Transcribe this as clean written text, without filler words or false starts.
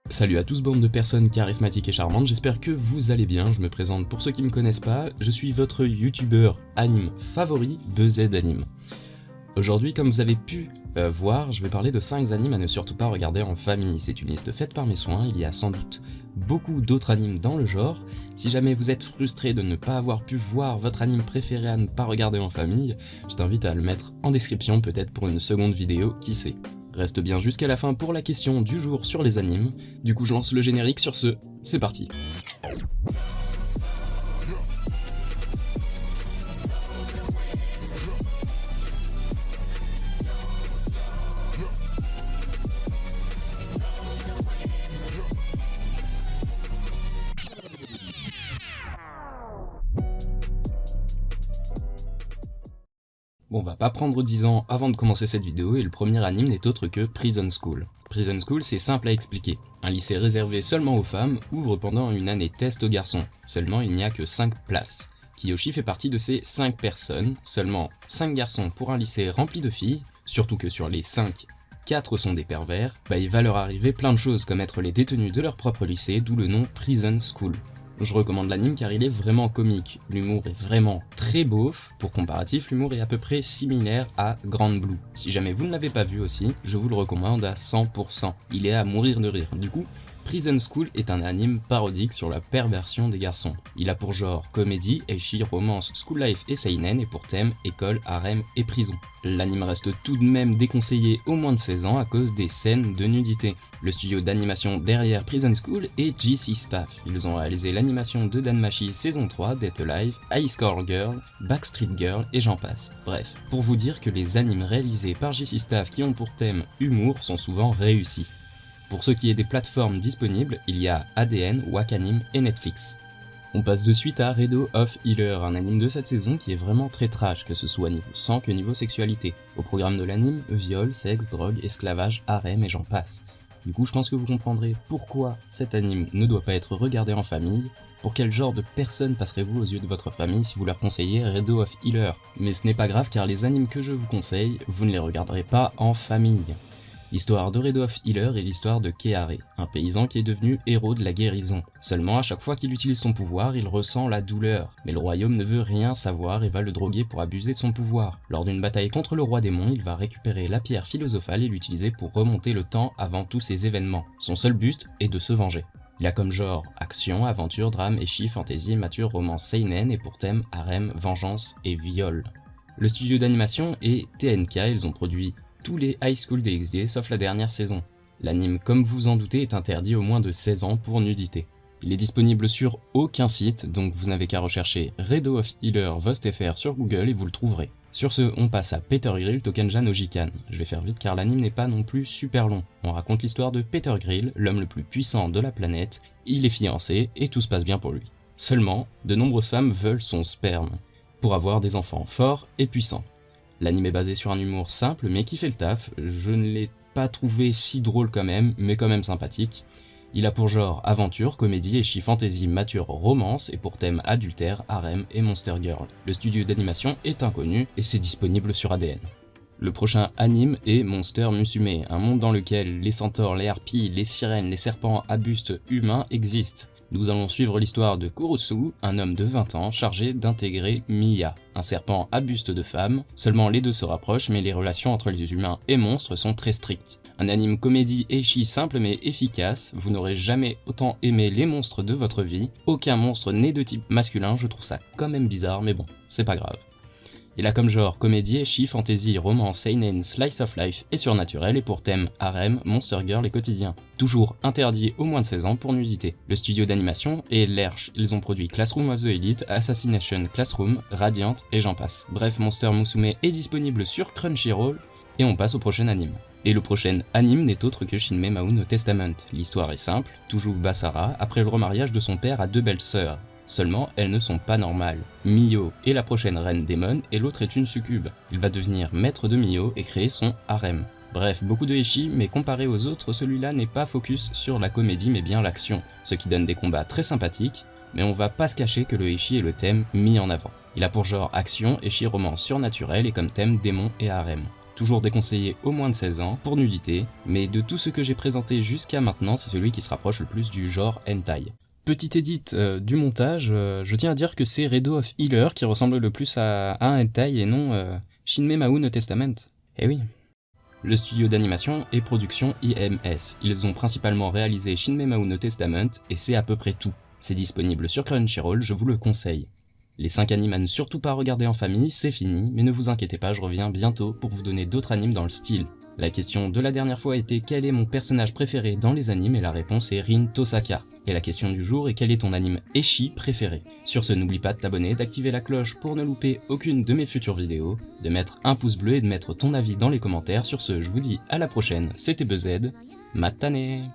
Salut à tous, bande de personnes charismatiques et charmantes, j'espère que vous allez bien. Je me présente pour ceux qui me connaissent pas, je suis votre youtubeur anime favori, BZ Anime. Aujourd'hui, comme vous avez pu voir, je vais parler de 5 animes à ne surtout pas regarder en famille. C'est une liste faite par mes soins, il y a sans doute beaucoup d'autres animes dans le genre. Si jamais vous êtes frustré de ne pas avoir pu voir votre anime préféré à ne pas regarder en famille, je t'invite à le mettre en description, peut-être pour une seconde vidéo, qui sait. Reste bien jusqu'à la fin pour la question du jour sur les animes. Du coup je lance le générique, sur ce, c'est parti. Bon, on va pas prendre 10 ans avant de commencer cette vidéo et le premier anime n'est autre que Prison School. Prison School, c'est simple à expliquer. Un lycée réservé seulement aux femmes ouvre pendant une année test aux garçons. Seulement, il n'y a que 5 places. Kiyoshi fait partie de ces 5 personnes, seulement 5 garçons pour un lycée rempli de filles, surtout que sur les 5, 4 sont des pervers, il va leur arriver plein de choses comme être les détenus de leur propre lycée, d'où le nom Prison School. Je recommande l'anime car il est vraiment comique, l'humour est vraiment très beauf, pour comparatif l'humour est à peu près similaire à Grand Blue. Si jamais vous ne l'avez pas vu aussi, je vous le recommande à 100%, il est à mourir de rire. Du coup, Prison School est un anime parodique sur la perversion des garçons. Il a pour genre comédie, ecchi, romance, school life et seinen et pour thème école, harem et prison. L'anime reste tout de même déconseillé aux moins de 16 ans à cause des scènes de nudité. Le studio d'animation derrière Prison School est JC Staff. Ils ont réalisé l'animation de Danmachi saison 3, Death Alive, High Score Girl, Backstreet Girl et j'en passe. Bref, pour vous dire que les animes réalisés par JC Staff qui ont pour thème humour sont souvent réussis. Pour ce qui est des plateformes disponibles, il y a ADN, Wakanim et Netflix. On passe de suite à Redo of Healer, un anime de cette saison qui est vraiment très trash, que ce soit niveau sang que niveau sexualité. Au programme de l'anime, viol, sexe, drogue, esclavage, harem et j'en passe. Du coup je pense que vous comprendrez pourquoi cet anime ne doit pas être regardé en famille. Pour quel genre de personnes passerez-vous aux yeux de votre famille si vous leur conseillez Redo of Healer? Mais ce n'est pas grave car les animes que je vous conseille, vous ne les regarderez pas en famille. L'histoire de Redo of Healer est l'histoire de Kehare, un paysan qui est devenu héros de la guérison. Seulement à chaque fois qu'il utilise son pouvoir, il ressent la douleur. Mais le royaume ne veut rien savoir et va le droguer pour abuser de son pouvoir. Lors d'une bataille contre le roi démon, il va récupérer la pierre philosophale et l'utiliser pour remonter le temps avant tous ces événements. Son seul but est de se venger. Il a comme genre action, aventure, drame, ecchi, fantasy, mature, romance, seinen et pour thème harem, vengeance et viol. Le studio d'animation est TNK, ils ont produit tous les High School DxD sauf la dernière saison. L'anime, comme vous en doutez, est interdit aux moins de 16 ans pour nudité. Il est disponible sur aucun site, donc vous n'avez qu'à rechercher Redo of Healer Vostfr sur Google et vous le trouverez. Sur ce, on passe à Peter Grill Tokenja no Jikan. Je vais faire vite car l'anime n'est pas non plus super long. On raconte l'histoire de Peter Grill, l'homme le plus puissant de la planète, il est fiancé et tout se passe bien pour lui. Seulement, de nombreuses femmes veulent son sperme, pour avoir des enfants forts et puissants. L'anime est basé sur un humour simple mais qui fait le taf, je ne l'ai pas trouvé si drôle quand même, mais quand même sympathique. Il a pour genre aventure, comédie, ecchi, fantasy, mature, romance et pour thème adultère, harem et monster girl. Le studio d'animation est inconnu et c'est disponible sur ADN. Le prochain anime est Monster Musume, un monde dans lequel les centaures, les harpies, les sirènes, les serpents à buste humain existent. Nous allons suivre l'histoire de Kurusu, un homme de 20 ans chargé d'intégrer Miya, un serpent à buste de femme. Seulement les deux se rapprochent mais les relations entre les humains et monstres sont très strictes. Un anime comédie ecchi simple mais efficace, vous n'aurez jamais autant aimé les monstres de votre vie. Aucun monstre n'est de type masculin, je trouve ça quand même bizarre mais bon, c'est pas grave. Il a comme genre comédie, ecchi, fantasy, romance, seinen, slice of life et surnaturel et pour thème harem, monster girl et quotidien. Toujours interdit aux moins de 16 ans pour nudité. Le studio d'animation est Lerche, ils ont produit Classroom of the Elite, Assassination Classroom, Radiant et j'en passe. Bref, Monster Musume est disponible sur Crunchyroll et on passe au prochain anime. Et le prochain anime n'est autre que Shinmei Mao no Testament. L'histoire est simple, toujours Basara, après le remariage de son père, a 2 belles sœurs. Seulement, elles ne sont pas normales. Mio est la prochaine reine démon et l'autre est une succube. Il va devenir maître de Mio et créer son harem. Bref, beaucoup de ecchi, mais comparé aux autres, celui-là n'est pas focus sur la comédie mais bien l'action, ce qui donne des combats très sympathiques, mais on va pas se cacher que le ecchi est le thème mis en avant. Il a pour genre action, ecchi romance surnaturel et comme thème démon et harem. toujours déconseillé au moins de 16 ans, pour nudité, mais de tout ce que j'ai présenté jusqu'à maintenant, c'est celui qui se rapproche le plus du genre hentai. Petite édite du montage, je tiens à dire que c'est Redo of Healer qui ressemble le plus à un hentai et non Shinmei Mahou no Testament. Eh oui. Le studio d'animation et production IMS. Ils ont principalement réalisé Shinmei Mahou no Testament et c'est à peu près tout. C'est disponible sur Crunchyroll, je vous le conseille. Les 5 animes à ne surtout pas regarder en famille, c'est fini, mais ne vous inquiétez pas, je reviens bientôt pour vous donner d'autres animes dans le style. La question de la dernière fois était quel est mon personnage préféré dans les animes et la réponse est Rin Tosaka. Et la question du jour est quel est ton anime ecchi préféré. Sur ce, n'oublie pas de t'abonner, d'activer la cloche pour ne louper aucune de mes futures vidéos, de mettre un pouce bleu et de mettre ton avis dans les commentaires. Sur ce, je vous dis à la prochaine, c'était BuzzZ, matane.